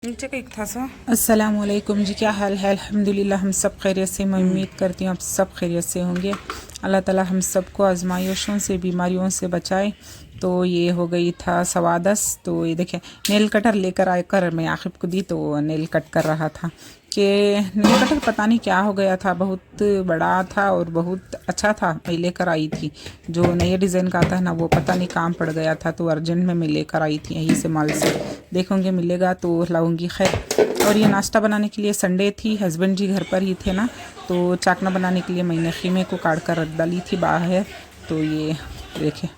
नीचे का एक था सा। अस्सलामुअलैकुम जी, क्या हाल है? अल्हम्दुलिल्लाह हम सब खैरियत से। मैं उम्मीद करती हूँ आप सब खैरियत से होंगे। अल्लाह ताला हम सबको आजमाइशों से, बीमारियों से बचाए। तो ये हो गई था 10:15। तो ये देखें, नेल कटर लेकर आकर मैं आखिब को दी तो नेल कट कर रहा था कि नेल कटर पता नहीं क्या हो गया था, बहुत बड़ा था और बहुत अच्छा था। मैं लेकर आई थी, जो नए डिज़ाइन का आता है ना, वो पता नहीं काम पड़ गया था तो अर्जेंट में मैं लेकर आई थी यहीं से माल से। देखूँगी मिलेगा तो लाऊंगी। खैर, और ये नाश्ता बनाने के लिए संडे थी, हस्बैंड जी घर पर ही थे ना, तो चाकना बनाने के लिए मैंने खीमे को काट कर रख डाली थी बाहर। तो ये देखें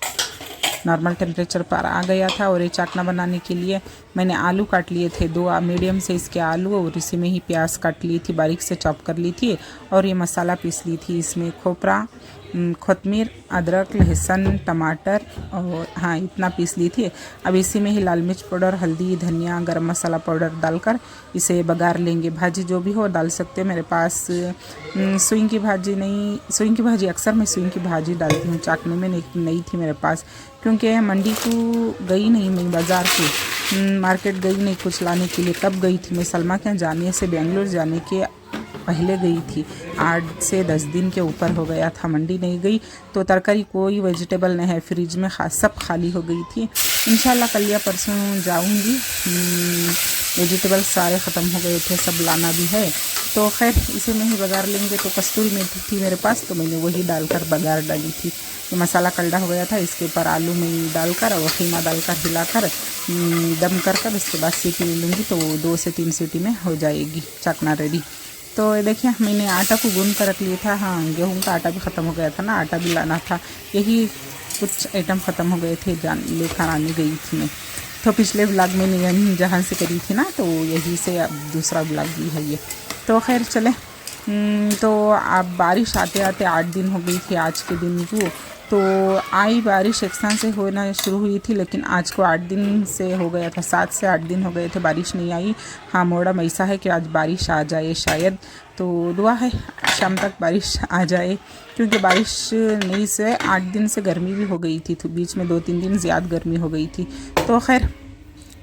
नॉर्मल टेम्परेचर पर आ गया था। और ये चाकना बनाने के लिए मैंने आलू काट लिए थे, 2 मीडियम साइज़ के आलू, और इसी में ही प्याज काट ली थी, बारीक से चॉप कर ली थी। और ये मसाला पीस ली थी, इसमें खोपरा, कोतमीर, अदरक, लहसुन, टमाटर और हाँ इतना पीस ली थी। अब इसी में ही लाल मिर्च पाउडर, हल्दी, धनिया, गरम मसाला पाउडर डालकर इसे बघार लेंगे। भाजी जो भी हो डाल सकते हो। मेरे पास सुईं की भाजी नहीं, सुईं की भाजी अक्सर मैं सुईं की भाजी डालती हूँ, चाकने में नहीं थी मेरे पास, क्योंकि मंडी को गई नहीं मैं, बाज़ार की मार्केट गई नहीं कुछ लाने के लिए। कब गई थी मैं? सलमा के यहाँ जाने से, बेंगलोर जाने के पहले गई थी। 8 से 10 दिन के ऊपर हो गया था, मंडी नहीं गई। तो तरकारी कोई वेजिटेबल नहीं है, फ्रिज में सब खाली हो गई थी। इंशाल्लाह कल या परसों जाऊंगी। वेजिटेबल्स सारे ख़त्म हो गए थे, सब लाना भी है। तो खैर इसे में ही बघार लेंगे। तो कस्तूरी मेथी थी मेरे पास, तो मैंने वही डालकर बघार डाली थी। ये मसाला कल्डा हो गया था, इसके ऊपर आलू में डालकर और खीमा डालकर हिलाकर दम कर उसके बाद सीटी ले लूँगी। तो 2 से 3 सीटी में हो जाएगी चाकना रेडी। तो देखिए मैंने आटा को गूंद कर रख लिया था। हाँ, गेहूं का आटा भी ख़त्म हो गया था ना, आटा भी लाना था। यही कुछ आइटम ख़त्म हो गए थे, लेकर आने गई थी मैं। तो पिछले ब्लॉग में नहीं जहाँ से करी थी ना, तो यही से अब दूसरा ब्लॉग भी है ये। तो खैर चले। तो अब बारिश आते आते 8 दिन हो गई थी आज के दिन को। तो आई बारिश एक साथ से होना शुरू हुई थी, लेकिन आज को 8 दिन से हो गया था, 7 से 8 दिन हो गए थे बारिश नहीं आई। हाँ, मौसम ऐसा है कि आज बारिश आ जाए शायद। तो दुआ है शाम तक बारिश आ जाए, क्योंकि बारिश नहीं से 8 दिन से गर्मी भी हो गई थी, तो बीच में 2-3 दिन ज़्यादा गर्मी हो गई थी। तो खैर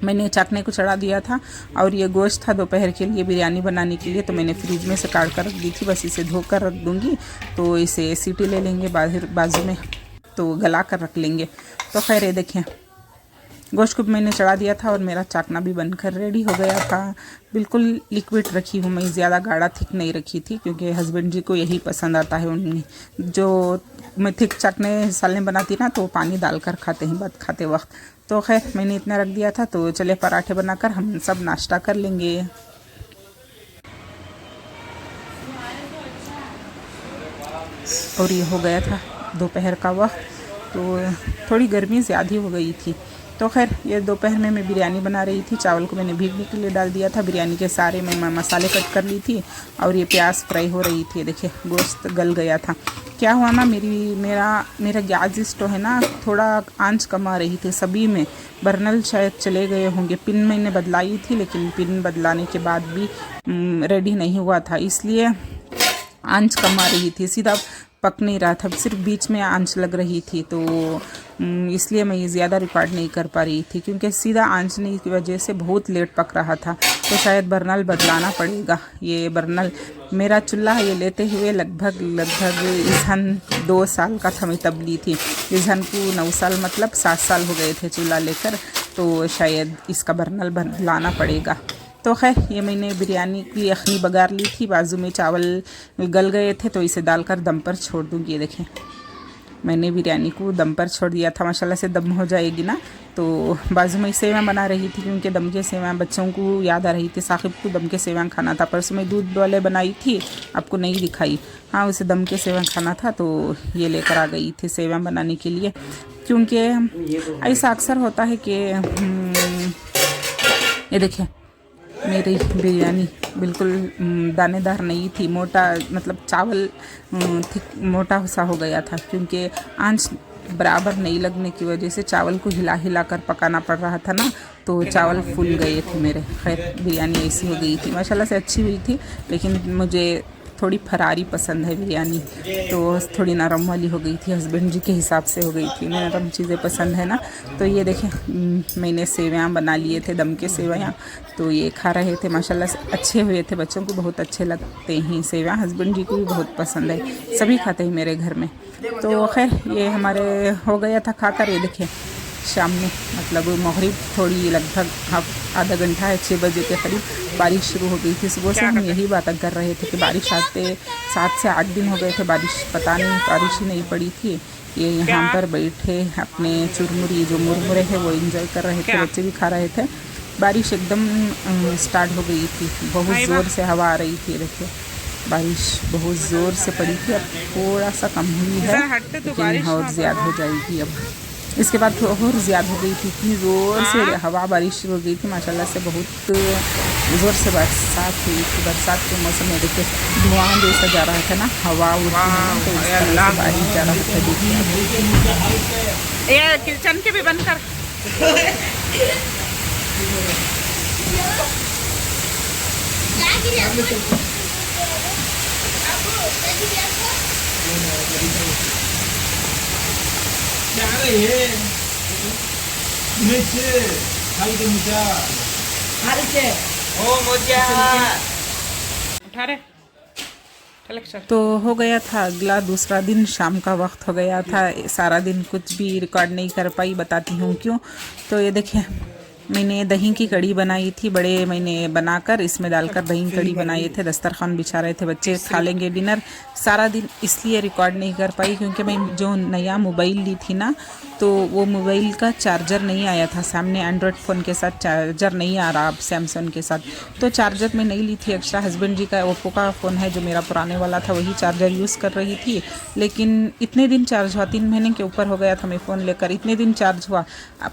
मैंने चाकने को चढ़ा दिया था। और ये गोश्त था दोपहर के लिए बिरयानी बनाने के लिए, तो मैंने फ्रिज में से काट कर रख दी थी। बस इसे धोकर रख दूँगी, तो इसे सीटी ले लेंगे बाजू में, तो गला कर रख लेंगे। तो खैर ये देखें गोश्त को मैंने चढ़ा दिया था और मेरा चाकना भी बनकर रेडी हो गया था। बिल्कुल लिक्विड रखी हूँ मैं, ज़्यादा गाढ़ा थिक नहीं रखी थी, क्योंकि हस्बैंड जी को यही पसंद आता है। उन्हें जो मैं थिक चाकने सालें बनाती ना, तो पानी डालकर खाते हैं भात खाते वक्त। तो खैर मैंने इतना रख दिया था। तो चले पराठे बनाकर हम सब नाश्ता कर लेंगे। और ये हो गया था दोपहर का वक्त, तो थोड़ी गर्मी ज़्यादा हो गई थी। तो खैर ये दोपहर में मैं बिरयानी बना रही थी। चावल को मैंने भीगने के लिए डाल दिया था। बिरयानी के सारे मैं मसाले कट कर ली थी, और ये प्याज फ्राई हो रही थी। देखिए गोश्त गल गया था। क्या हुआ ना, मेरा गैस स्टोव है ना, थोड़ा आंच कम आ रही थी सभी में। बर्नल शायद चले गए होंगे। पिन मैंने बदलाई थी, लेकिन पिन बदलाने के बाद भी रेडी नहीं हुआ था, इसलिए आंच कम आ रही थी, सीधा पक नहीं रहा था, सिर्फ बीच में आंच लग रही थी। तो इसलिए मैं ये ज़्यादा रिकॉर्ड नहीं कर पा रही थी, क्योंकि सीधा आंचने की वजह से बहुत लेट पक रहा था। तो शायद बर्नल बदलाना पड़ेगा। ये बर्नल मेरा चूल्हा ये लेते हुए लगभग ईंधन 2 साल का था, मैं तब ली थी। ईंधन को 9 साल मतलब 7 साल हो गए थे चूल्हा लेकर। तो शायद इसका बर्नल बदलाना पड़ेगा। तो खैर ये मैंने बिरयानी की यखनी बघार ली थी, बाजू में चावल गल गए थे, तो इसे डालकर दम पर छोड़ दूँगी। ये देखें मैंने बिरयानी को दम पर छोड़ दिया था, माशाल्लाह से दम हो जाएगी ना। तो बाजू में सेवैं बना रही थी, क्योंकि दम के सेवैं बच्चों को याद आ रही थी। साकिब को दम के सेवैं खाना था। परसों में दूध वाले बनाई थी, आपको नहीं दिखाई। हाँ, उसे दम के सेवैं खाना था, तो ये लेकर आ गई थी सेवैं बनाने के लिए। क्योंकि ऐसा अक्सर होता है कि ये देखें मेरी बिरयानी बिल्कुल दानेदार नहीं थी, मोटा मतलब चावल थिक मोटा सा हो गया था, क्योंकि आंच बराबर नहीं लगने की वजह से चावल को हिला हिला कर पकाना पड़ रहा था ना, तो चावल फूल गए थे मेरे। खैर बिरयानी ऐसी हो गई थी, माशाल्लाह से अच्छी हुई थी, लेकिन मुझे थोड़ी फरारी पसंद है बिरयानी, तो थोड़ी नरम वाली हो गई थी, हस्बैंड जी के हिसाब से हो गई थी, नरम चीज़ें पसंद है ना। तो ये देखें मैंने सेवैयाँ बना लिए थे, दम के सेवैयाँ, तो ये खा रहे थे, माशाल्लाह से अच्छे हुए थे, बच्चों को बहुत अच्छे लगते हैं सेवैयाँ, हस्बैंड जी को भी बहुत पसंद है, सभी खाते हैं मेरे घर में। तो खैर ये हमारे हो गया था खाकर। ये देखें शाम में मतलब मगरिब थोड़ी लगभग आधा घंटा है, 6 बजे के करीब बारिश शुरू हो गई थी। सुबह से हम यही बातें कर रहे थे कि बारिश आते 7 से 8 दिन हो गए थे, बारिश पता नहीं बारिश ही नहीं पड़ी थी। ये यहाँ पर बैठे अपने चुरमुरी जो मुरमुरे हैं वो एंजॉय कर रहे थे, बच्चे भी खा रहे थे। बारिश एकदम स्टार्ट हो गई थी, बहुत ज़ोर से हवा आ रही थी। देखिए बारिश बहुत ज़ोर से पड़ी थी, अब थोड़ा सा कम हुई है लेकिन और ज़्यादा हो जाएगी अब। इसके बाद तो और ज़्यादा हो गई थी, इतनी ज़ोर से हवा बारिश शुरू हो गई थी, माशाल्लाह से बहुत ज़ोर से बरसात हुई थी। बरसात के मौसम में देखिए धुआं जैसा जा रहा था ना, हवा उड़ती तो इस तरह से बारिश जा रहा था। देखिए ये किचन के भी बंद कर। तो हो गया था अगला दूसरा दिन, शाम का वक्त हो गया था। सारा दिन कुछ भी रिकॉर्ड नहीं कर पाई, बताती हूँ क्यों। तो ये देखिए मैंने दही की कड़ी बनाई थी, बड़े मैंने बनाकर इसमें डालकर दही कड़ी बनाए थे, दस्तरखान बिछा रहे थे, बच्चे खा लेंगे डिनर। सारा दिन इसलिए रिकॉर्ड नहीं कर पाई क्योंकि मैं जो नया मोबाइल ली थी ना, तो वो मोबाइल का चार्जर नहीं आया था सामने, एंड्रॉयड फ़ोन के साथ चार्जर नहीं आ रहा अब सैमसंग के साथ, तो चार्जर मैं नहीं ली थी एक्स्ट्रा। हस्बैंड जी का ओप्पो का फ़ोन है जो मेरा पुराने वाला था, वही चार्जर यूज़ कर रही थी। लेकिन इतने दिन चार्ज हुआ, 3 महीने के ऊपर हो गया था मैं फ़ोन लेकर, इतने दिन चार्ज हुआ,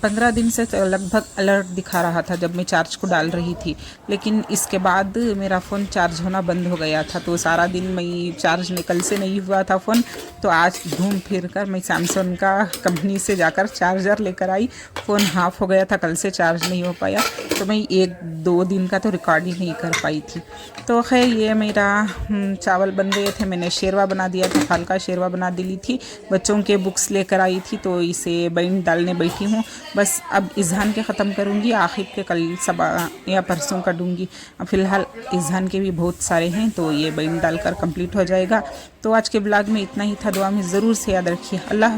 15 दिन से लगभग अलर्ट दिखा रहा था जब मैं चार्ज को डाल रही थी। लेकिन इसके बाद मेरा फ़ोन चार्ज होना बंद हो गया था, तो सारा दिन मैं चार्ज कल से नहीं हुआ था फ़ोन, तो आज घूम फिर कर मैं सैमसंग का कंपनी से जाकर चार्जर लेकर आई। फ़ोन हाफ़ हो गया था, कल से चार्ज नहीं हो पाया, तो मैं 1-2 दिन का तो रिकॉर्ड ही नहीं कर पाई थी। तो खैर ये मेरा चावल बन गए थे, मैंने शेरवा बना दिया था, हल्का शेरवा बना दी थी, बच्चों के बुक्स लेकर आई थी तो इसे बैंड डालने बैठी हूँ। बस अब इज़हान के ख़त्म करूँगी, आखिर के कल सब या परसों कर दूँगी। फ़िलहाल इज़हान के भी बहुत सारे हैं तो ये बैंड डालकर कंप्लीट हो जाएगा। तो आज के ब्लॉग में इतना ही था, दुआ में ज़रूर से याद रखिए। अल्लाह।